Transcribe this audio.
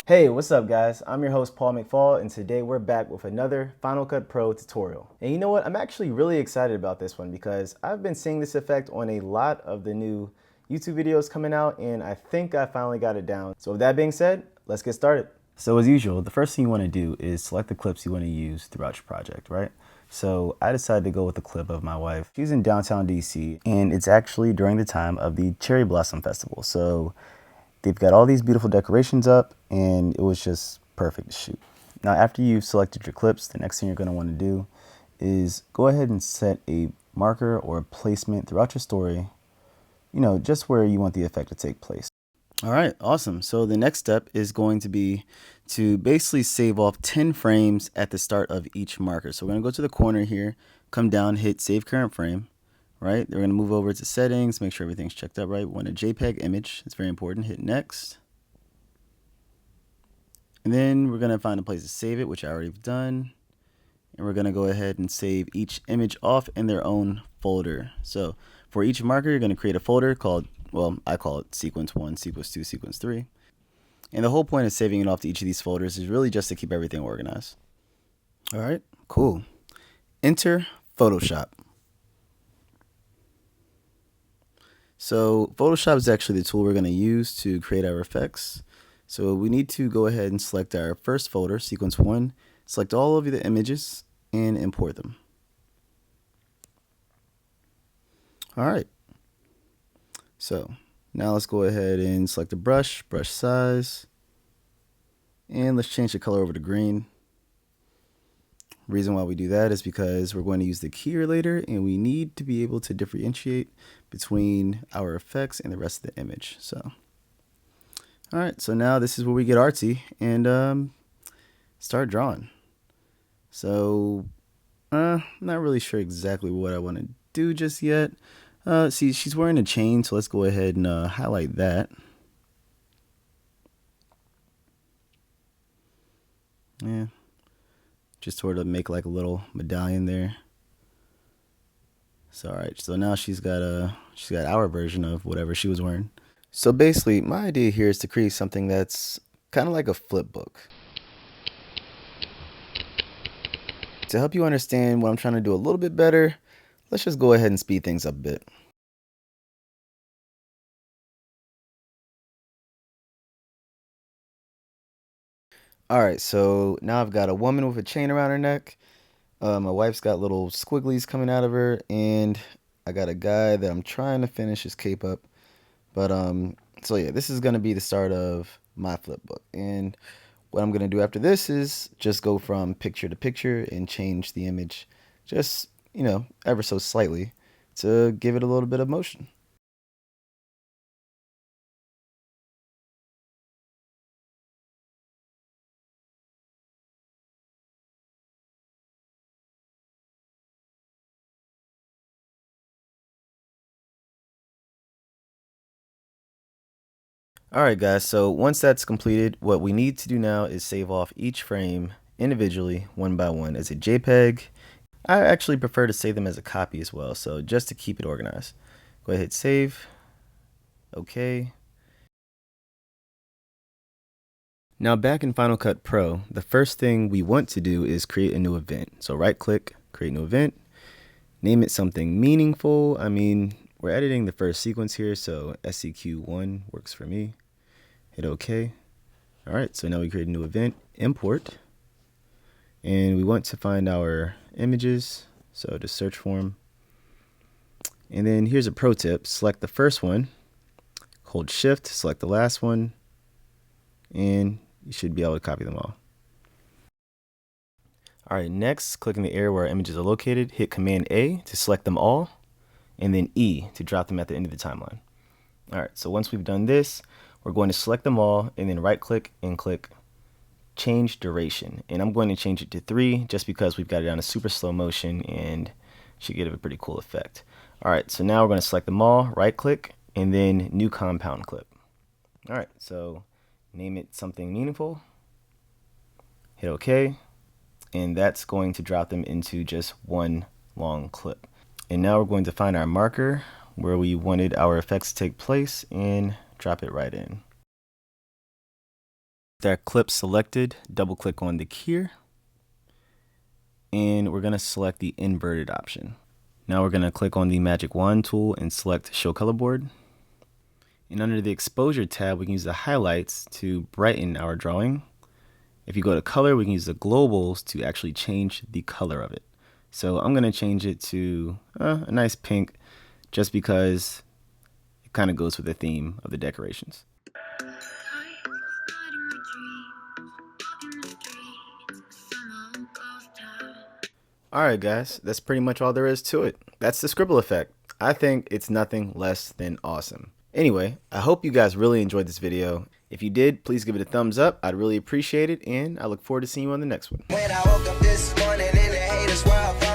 Hey, what's up guys? I'm your host Paul McFall, and today we're back with another Final Cut Pro tutorial. And you know what? I'm actually really excited about this one because I've been seeing this effect on a lot of the new YouTube videos coming out, and I think I finally got it down. So with that being said, let's get started. So as usual, the first thing you want to do is select the clips you want to use throughout your project, right? So I decided to go with a clip of my wife. She's in downtown DC, and it's actually during the time of the Cherry Blossom Festival. So they've got all these beautiful decorations up, and it was just perfect to shoot. Now, after you've selected your clips, the next thing you're going to want to do is go ahead and set a marker or a placement throughout your story, just where you want the effect to take place. All right, awesome. So the next step is going to be to basically save off 10 frames at the start of each marker. So we're going to go to the corner here, come down, hit Save Current Frame. Right, they're going to move over to settings, make sure everything's checked out right. We want a JPEG image, it's very important. Hit next. And then we're going to find a place to save it, which I already have done. And we're going to go ahead and save each image off in their own folder. So for each marker, you're going to create a folder called, well, I call it Sequence 1, Sequence 2, Sequence 3. And the whole point of saving it off to each of these folders is really just to keep everything organized. All right, cool. Enter Photoshop. So Photoshop is actually the tool we're going to use to create our effects. So we need to go ahead and select our first folder, Sequence 1, select all of the images, and import them. All right. So now let's go ahead and select the brush size, and let's change the color over to green. Reason why we do that is because we're going to use the key later, and we need to be able to differentiate between our effects and the rest of the image. So, all right, so now this is where we get artsy and start drawing. So, I'm not really sure exactly what I want to do just yet. See, she's wearing a chain, so let's go ahead and highlight that. Yeah. Just sort of make like a little medallion there. So all right, so now she's got our version of whatever she was wearing. So basically, my idea here is to create something that's kind of like a flip book. To help you understand what I'm trying to do a little bit better, let's just go ahead and speed things up a bit. All right, so now I've got a woman with a chain around her neck. My wife's got little squigglies coming out of her, and I got a guy that I'm trying to finish his cape up. But so yeah, this is gonna be the start of my flip book. And what I'm gonna do after this is just go from picture to picture and change the image just, ever so slightly to give it a little bit of motion. All right, guys, so once that's completed, what we need to do now is save off each frame individually, one by one, as a JPEG. I actually prefer to save them as a copy as well, so just to keep it organized. Go ahead, save. Okay. Now back in Final Cut Pro, the first thing we want to do is create a new event. So right click, create new event, name it something meaningful. I mean, we're editing the first sequence here, so SCQ1 works for me. Hit OK. All right, so now we create a new event, import, and we want to find our images. So just search for them. And then here's a pro tip, select the first one, hold shift, select the last one, and you should be able to copy them all. All right, next, click in the area where our images are located, hit Command A to select them all, and then E to drop them at the end of the timeline. All right, so once we've done this, we're going to select them all and then right click and click Change Duration. And I'm going to change it to 3 just because we've got it down to super slow motion and should give it a pretty cool effect. All right, so now we're going to select them all, right click, and then New Compound Clip. All right, so name it something meaningful, hit OK, and that's going to drop them into just one long clip. And now we're going to find our marker where we wanted our effects to take place and drop it right in. That clip selected, double click on the keyer, and we're going to select the inverted option. Now we're going to click on the magic wand tool and select show color board. And under the exposure tab, we can use the highlights to brighten our drawing. If you go to color, we can use the globals to actually change the color of it. So I'm going to change it to a nice pink just because it kind of goes with the theme of the decorations. Alright guys, that's pretty much all there is to it. That's the Scribble effect. I think it's nothing less than awesome. Anyway, I hope you guys really enjoyed this video. If you did, please give it a thumbs up. I'd really appreciate it, and I look forward to seeing you on the next one. When I woke up this morning in the haters' world,